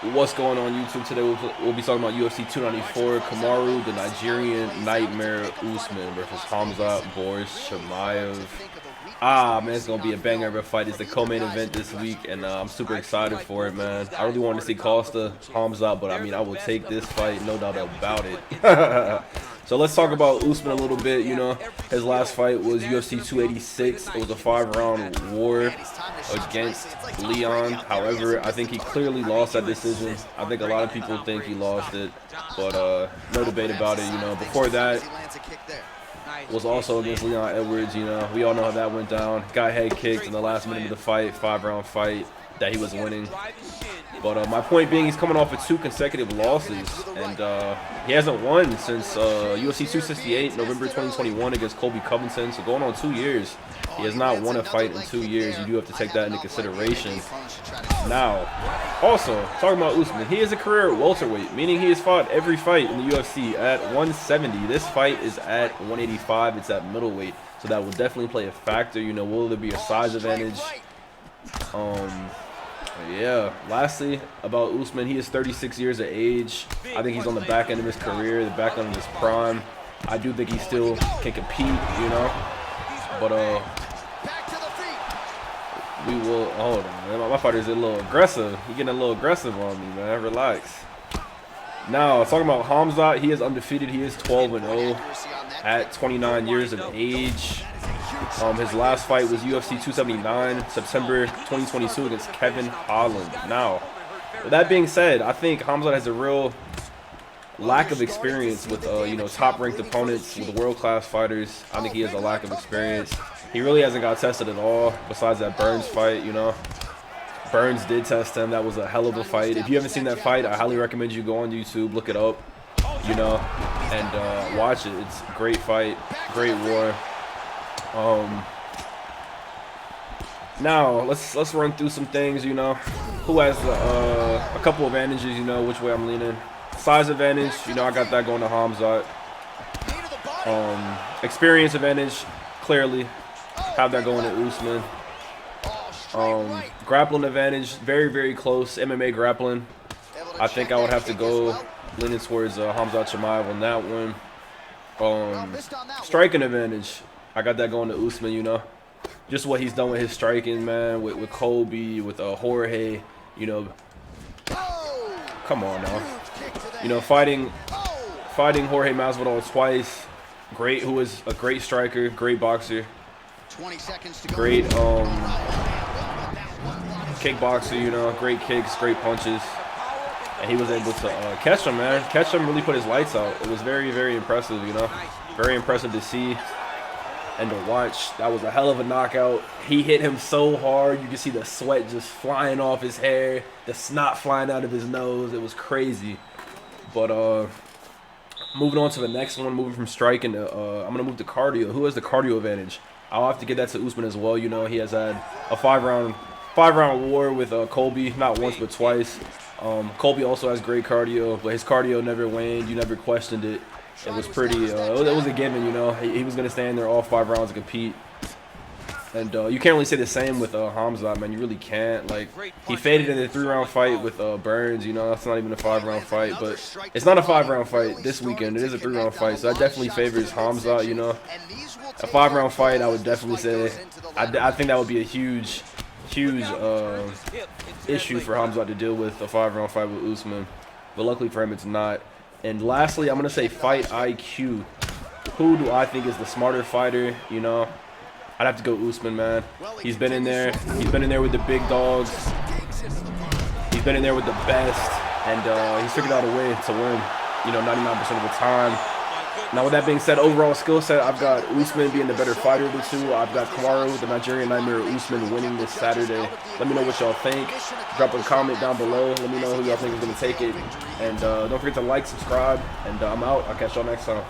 What's going on YouTube? Today we'll be talking about UFC 294, Kamaru, the Nigerian Nightmare Usman versus Hamzat Boris Chimaev. Man, it's going to be a banger of a fight. It's the co-main event this week, and I'm super excited for it, man. I really wanted to see Costa Hamzat, but I mean, I will take this fight, no doubt about it. So let's talk about Usman a little bit. You know, his last fight was UFC 286. It was a 5-round war against Leon. However, I think he clearly lost that decision. I think a lot of people think he lost it, but no debate about it. You know, before that was also against Leon Edwards. You know, we all know how that went down. Got head kicked in the last minute of the fight, 5-round fight that he was winning. But my point being, he's coming off of 2 consecutive losses, and he hasn't won since UFC 268, November 2021 against Colby Covington. So going on 2 years, he has not won a fight in 2 years. You do have to take that into consideration. Now, also, talking about Usman, he is a career welterweight, meaning he has fought every fight in the UFC at 170. This fight is at 185. It's at middleweight, so that will definitely play a factor. You know, will there be a size advantage? Yeah, lastly, about Usman, he is 36 years of age. I think he's on the back end of his career, the back end of his prime. I do think he still can compete, you know. But, we will, hold on, man. My fighter's a little aggressive. He's getting a little aggressive on me, man. Relax. Now, talking about Hamzat, he is undefeated. He is 12-0 at 29 years of age. His last fight was UFC 279, September 2022 against Kevin Holland. Now, with that being said, I think Hamzat has a real lack of experience with, you know, top-ranked opponents, with world-class fighters. I think he has a lack of experience. He really hasn't got tested at all, besides that Burns fight, you know. Burns did test him. That was a hell of a fight. If you haven't seen that fight, I highly recommend you go on YouTube, look it up, you know, and watch it. It's a great fight, great war. Now let's run through some things. You know, who has a couple advantages? You know, which way I'm leaning. Size advantage, you know, I got that going to Hamzat. Experience advantage, clearly have that going to Usman. Grappling advantage, very close. MMA grappling, I think I would have to go leaning towards Hamzat Chimaev on that one. Striking advantage, I got that going to Usman, you know. Just what he's done with his striking, man, with Colby, with Jorge, you know. Come on now. You know, fighting Jorge Masvidal twice. Great, who is a great striker, great boxer. Great kickboxer, you know, great kicks, great punches. And he was able to catch him, man. Catch him, really put his lights out. It was very impressive, you know. Very impressive to see and to watch. That was a hell of a knockout. He hit him so hard. You can see the sweat just flying off his hair, the snot flying out of his nose. It was crazy. But moving on to the next one, moving from striking to, I'm going to move to cardio. Who has the cardio advantage? I'll have to give that to Usman as well. You know, he has had a 5-round war with Colby, not once but twice. Colby also has great cardio, but his cardio never waned. You never questioned it. It was pretty, it was a given, you know. He was going to stand there all 5 rounds and compete. And you can't really say the same with Hamzat, man. You really can't. Like, he faded in the 3-round fight with Burns, you know. That's not even a 5-round fight, but it's not a 5-round fight this weekend. It is a 3-round fight, so that definitely favors Hamzat, you know. A 5-round fight, I would definitely say, I think that would be a huge issue for Hamzat to deal with, a 5-round fight with Usman. But luckily for him, it's not. And lastly, I'm going to say fight IQ. Who do I think is the smarter fighter, you know? I'd have to go Usman, man. He's been in there. He's been in there with the big dogs. He's been in there with the best. And he's figured out a way to win, you know, 99% of the time. Now, with that being said, overall skill set, I've got Usman being the better fighter of the two. I've got Kamaru, the Nigerian Nightmare Usman, winning this Saturday. Let me know what y'all think. Drop a comment down below. Let me know who y'all think is going to take it. And don't forget to like, subscribe, and I'm out. I'll catch y'all next time.